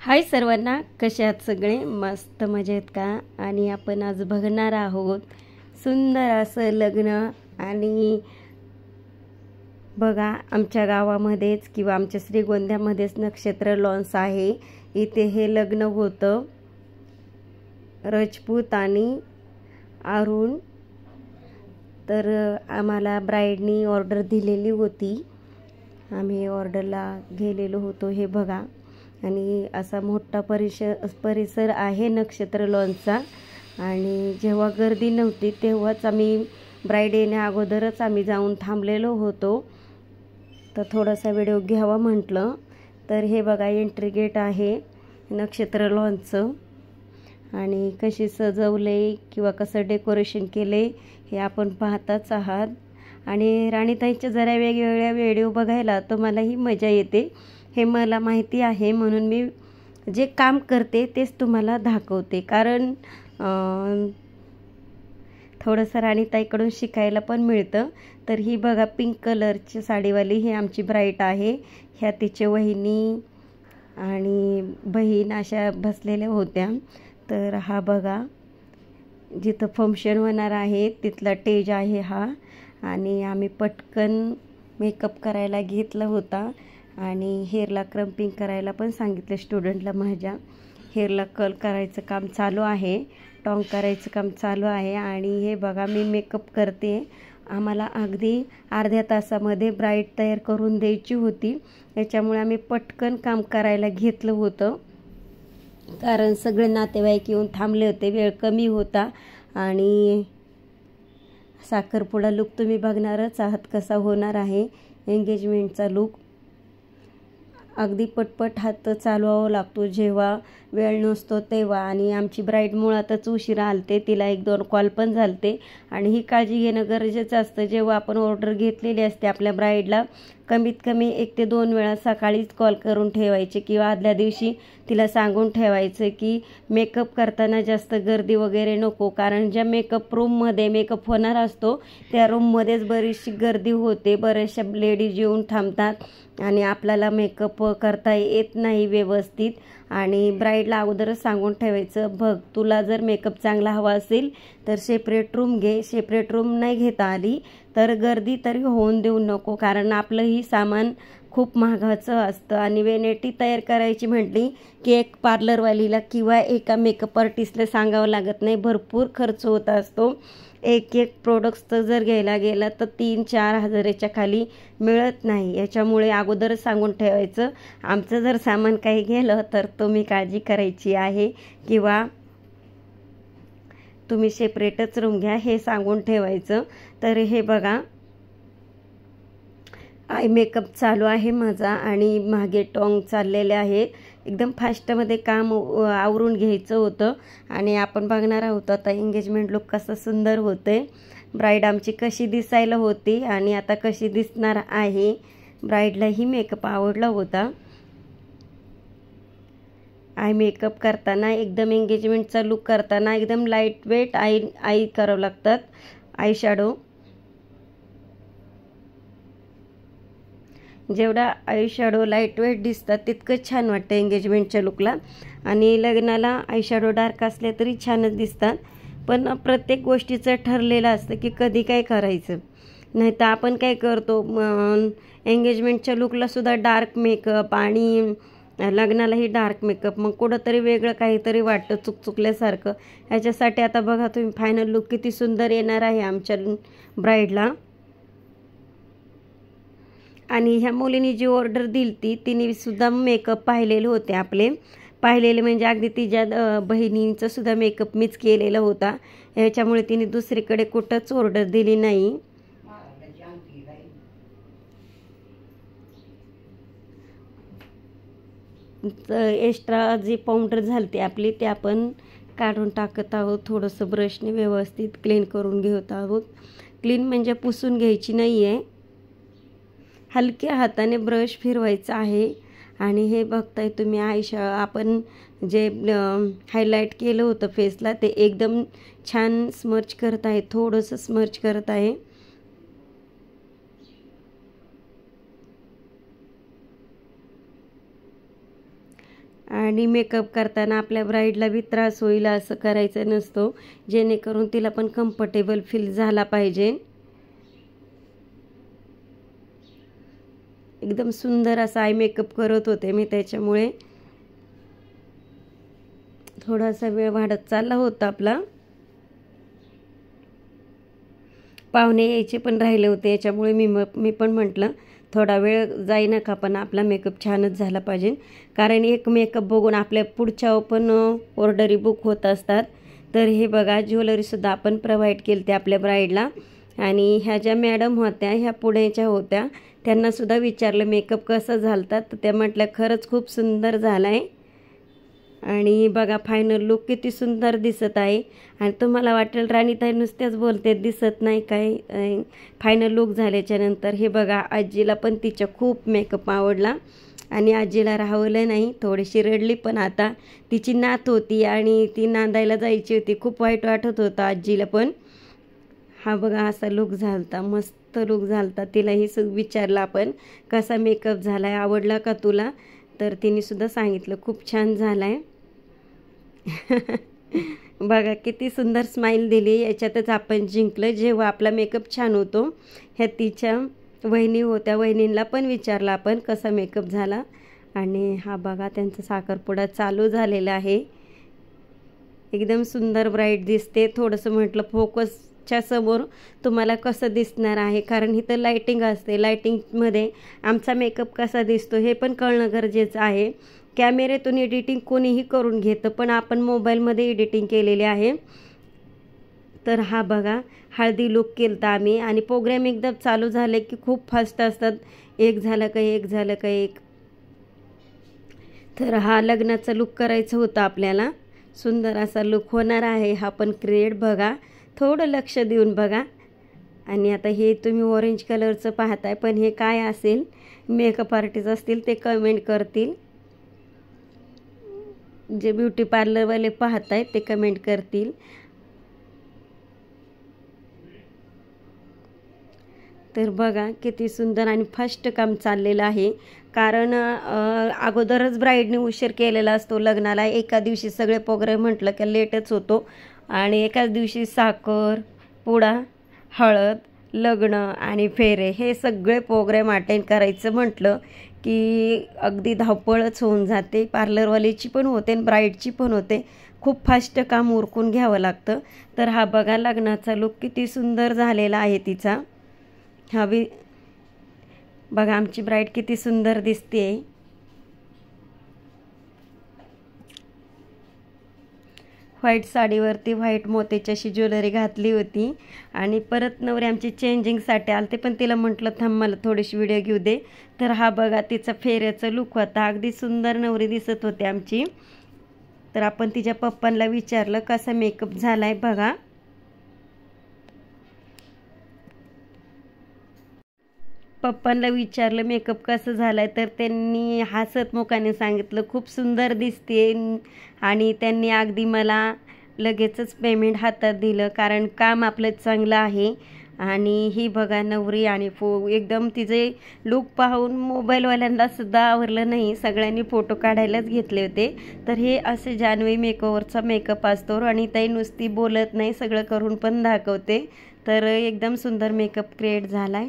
हाय सर्वांना, कसे आहात सगळे? मस्त मजेत का? आणि आपण आज बघणार आहोत सुंदर असं लग्न. आणि बघा, आमच्या गावामध्येच किंवा आमच्या श्रीगोंद्यामध्येच नक्षत्र लॉन्स आहे. इथे हे लग्न होतं. राजपूत आणि अरुण. तर आम्हाला ब्राईडनी ऑर्डर दिलेली होती. आम्ही ऑर्डरला गेलेलो होतो. हे बघा, आणि असा मोठा परिसर आहे नक्षत्र लॉन्सचा. आणि जेव्हा गर्दी नव्हती तेव्हाच आम्ही ब्राईड येण्या अगोदरच आम्ही जाऊन थांबलेलो होतो. तर थोडासा व्हिडिओ घ्यावा म्हटलं. तर हे बघा, एंट्री गेट आहे नक्षत्र लॉन्सचं. आणि कशी सजवले किंवा कसं डेकोरेशन केले हे आपण पाहताच आहात. आणि राणीताईंच्या जरा वेगवेगळ्या व्हिडिओ बघायला तर मलाही मजा येते. हे मला माहिती आहे, म्हणून मी जे काम करते तेच तुम्हाला दाखवते. कारण थोडंसं राणीताईकडून शिकायला पण मिळतं. तर ही बघा, पिंक कलरची साडीवाली ही आमची ब्राईड आहे. ह्या तिचे वहिनी आणि बहीण अशा बसलेल्या होत्या. तर हा बघा, जिथं फंक्शन होणार आहे तिथला स्टेज आहे हा. आणि आम्ही पटकन मेकअप करायला घेतला होता. आणि हेअरला क्रम्पिंग करायला पण सांगितलं स्टुडंटला. माझ्या हेअरला कर्ल करायचं काम चालू आहे, टॉंग करायचं काम चालू आहे. आणि हे बघा, मी मेकअप करते. आम्हाला अगदी अर्ध्या तासामध्ये ब्राईड तयार करून द्यायची होती. याच्यामुळे आम्ही पटकन काम करायला घेतलं होतं. कारण सगळे नातेवाईक येऊन थांबले होते, वेळ कमी होता. आणि साखरपुडा लुक तुम्ही बघणारच आहात कसा होणार आहे. एंगेजमेंटचा लुक अगदी पटपट हात चालवावा लागतो जेव्हा वेळ नसतो तेव्हा. आणि आमची ब्राईड मुळातच उशिरा आलते, तिला 1-2 कॉल पण झालते. आणि ही काळजी घेणं गरजेचं असतं. जेव्हा आपण ऑर्डर घेतलेली असते आपल्या ब्राईडला, कमीत कमी 1 ते 2 वेळा सकाळीच कॉल करून ठेवायचे किंवा आदल्या दिवशी तिला सांगून ठेवायचं की मेकअप करताना जास्त गर्दी वगैरे नको. कारण ज्या मेकअप रूममध्ये मेकअप होणार असतो त्या रूममध्येच बरीचशी गर्दी होते. बऱ्याचशा लेडीज येऊन थांबतात आणि आपल्याला मेकअप करता येत नाही व्यवस्थित. आणि ब्राईडला अगोदरच सांगून ठेवायचं, बघ तुला जर मेकअप चांगला हवा असेल तर सेपरेट रूम घे. सेपरेट रूम नाही घेता आली तर गर्दी तरी होऊन देऊ नको. कारण आपलंही सामान खूप महागाचं असतं. आणि वेनेटी तयार करायची म्हटली की एक पार्लरवालीला किंवा एका मेकअप आर्टिस्टला सांगावं लागत नाही, भरपूर खर्च होत असतो. एक प्रोडक्ट्स जर घ्यायला गेला तर 3-4 हजाराच्या खाली मिळत नाही. याच्यामुळे अगोदरच सांगून ठेवायचं, आमचं जर सामान काही गेलं तर तुम्ही काळजी करायची आहे किंवा तुम्ही सेपरेटच रूम घ्या, हे सांगून ठेवायचं. तर हे बघा, आय मेकअप चालू आहे माझा आणि मागे टॉंग चाललेले आहेत. एकदम फास्टमध्ये काम आवरून घ्यायचं होतं. आणि आपण बघणार आहोत आता एंगेजमेंट लुक कसा सुंदर होते. ब्राईड आमची कशी दिसायला होती आणि आता कशी दिसणार आहे. ब्राईडलाही मेकअप आवडला होता. आय मेकअप करताना एकदम एंगेजमेंटचा लुक करताना एकदम लाईट वेट आई करावं लागतात. आय शॅडो जेवढा आय शॅडो लाईट वेट दिसतात तितकं छान वाटतं एंगेजमेंटच्या लुकला. आणि लग्नाला आय शॅडो डार्क असले तरी छानच दिसतात. पण प्रत्येक गोष्टीचं ठरलेलं असतं की कधी काय करायचं. नाही तर आपण काय करतो, एंगेजमेंटच्या लुकला सुद्धा डार्क मेकअप आणि लग्नालाही डार्क मेकअप, मग कुठंतरी वेगळं काहीतरी वाटतं, चुकल्यासारखं. ह्याच्यासाठी आता बघा तुम्ही, फायनल लुक किती सुंदर येणार आहे आमच्या ब्राईडला. आणि ह्या मुलीने जी ऑर्डर दिली ती तिने सुद्धा मेकअप पाहिलेले होते आपले. पाहिलेले म्हणजे अगदी तिच्या बहिणींचं सुद्धा मेकअप मीच केलेला होता. याच्यामुळे तिने दुसरीकडे कुठंच ऑर्डर दिली नाही. एक्स्ट्रा जी पावडर झालती आपली ते आपण काढून टाकत आहोत. थोडंसं ब्रशने व्यवस्थित क्लीन करून घेत आहोत. क्लीन म्हणजे पुसून घ्यायची नाही आहे, हलक्या हाताने ब्रश फिरवायचा आहे. आणि हे बघताय तुम्ही, आपण जे हायलाईट केलं होतं फेसला ते एकदम छान स्मर्च करत आहे, थोडंसं स्मर्च करत आहे. आणि मेकअप करताना आपल्या ब्राईडला बी त्रास होईल असं करायचं नसतो, जेणेकरून तिला पण कम्फर्टेबल फील झाला पाहिजे। एकदम सुंदर असा आय मेकअप करत होते मी, त्याच्यामुळे थोडासा वेळ वाढत चालला होता आपला। पाहुणे यायचे पण राहिले होते, याच्यामुळे मी पण म्हटलं थोडा वेळ जाईना का पण आपला मेकअप छानच झाला पाहिजे, कारण एक मेकअप बघून आपल्या पुढच्या पण ऑर्डरी बुक होत असतात। तर हे बघा ज्वेलरीसुद्धा आपण प्रोव्हाइड केली ते आपल्या ब्राईडला। आणि ह्या ज्या मॅडम होत्या ह्या पुण्याच्या होत्या, त्यांनासुद्धा विचारलं मेकअप कसं झालता, तर त्या म्हटल्या खरंच खूप सुंदर झाला आहे। आणि बघा फायनल लुक किती सुंदर दिसत आहे। आणि तुम्हाला वाटेल राणीताई नुसत्याच बोलते दिसत नाही काय, फायनल लुक झाल्याच्या नंतर हे बघा आजीला पण तिच्या खूप मेकअप आवडला आणि आजीला राहवलं नाही, थोडीशी रडली, पण आता तिची नात होती आणि ती नांदायला जायची होती, खूप वाईट वाटत होतं आजीला पण। हा बघा असा लुक झालता, मस्त लुक झालता। तिलाही विचारलं आपण कसा मेकअप झालाय, आवडला का तुला, तर तिने सुद्धा सांगितलं खूप छान झालाय। बघा किती सुंदर स्माइल दिली, याच्यातच आपण जिंकलं जेव्हा आपला मेकअप छान होतो। ह्या तिच्या वहिनी होत्या, वहिनींना पण विचारलं आपण कसा मेकअप झाला। आणि हा बघा त्यांचा साखरपुडा चालू झालेला आहे, एकदम सुंदर ब्राईट दिसते। थोडंसं म्हटलं फोकसच्या समोर तुम्हाला कसं दिसणार आहे, कारण इथं लाईटिंग असते, लाईटिंगमध्ये आमचा मेकअप कसा दिसतो हे पण कळणं गरजेचं आहे। कॅमेऱ्यातून एडिटिंग कोणीही करून घेतं, पण आपण मोबाईलमध्ये एडिटिंग केलेली आहे। तर हा बघा हळदी लुक केलता आम्ही, आणि प्रोग्राम एकदम चालू झाले की खूप फास्ट असतात, एक झालं का एक झालं का एक। तर हा लग्नाचा लुक करायचं होतं आपल्याला, सुंदर असा लुक होणार आहे हा पण क्रिएट, बघा थोडं लक्ष देऊन बघा। आणि आता हे तुम्ही ऑरेंज कलरचं पाहताय, पण हे काय असेल, मेकअप आर्टिस्ट असतील ते कमेंट करतील, जे ब्युटी पार्लरवाले पाहताय ते कमेंट करतील। तर बघा किती सुंदर आणि फास्ट काम चाललेलं आहे, कारण अगोदरच ब्राईडने उशीर केलेला असतो लग्नाला, एका दिवशी सगळे प्रोग्राम म्हटलं की लेटच होतो। आणि एकाच दिवशी साखर पुडा, हळद, लग्न आणि फेरे हे सगळे प्रोग्राम अटेंड करायचं म्हटलं की अगदी धावपळच होऊन जाते, पार्लरवालीची पण होते आणि ब्राईडची पण होते, खूप फास्ट काम उरकून घ्यावं लागतं। तर हा बघा लग्नाचा लुक किती सुंदर झालेला आहे तिचा, हा बघा आमची ब्राईड किती सुंदर दिसते। व्हाईट साडीवरती व्हाईट मोत्याची अशी ज्वेलरी घातली होती, आणि परत नवरी आमची चेंजिंगसाठी आलते, पण तिला म्हटलं थांब मला थोडीशी व्हिडिओ घेऊ दे। तर हा बघा तिचा फेऱ्याचा लुक होता, अगदी सुंदर नवरी दिसत होती आमची। तर आपण तिच्या पप्पांना विचारलं कसा मेकअप झालाय बघा। पप्पांना विचारलं मेकअप कसं झालाय, तर त्यांनी हसत मुखाने सांगितलं खूप सुंदर दिसते, आणि त्यांनी अगदी मला लगेचच पेमेंट हातात दिलं, कारण काम आपलं चांगलं आहे। आणि ही बघा नवरी, आणि एकदम तिचे लुक पाहून मोबाईलवाल्यांना सुद्धा आवडलं नाही, सगळ्यांनी फोटो काढायलाच घेतले होते। तर हे असे जान्हवी मेकओव्हरचा मेकअप असतो, आणि ताई नुसती बोलत नाही, सगळं करून पण दाखवते। तर एकदम सुंदर मेकअप क्रिएट झालाय।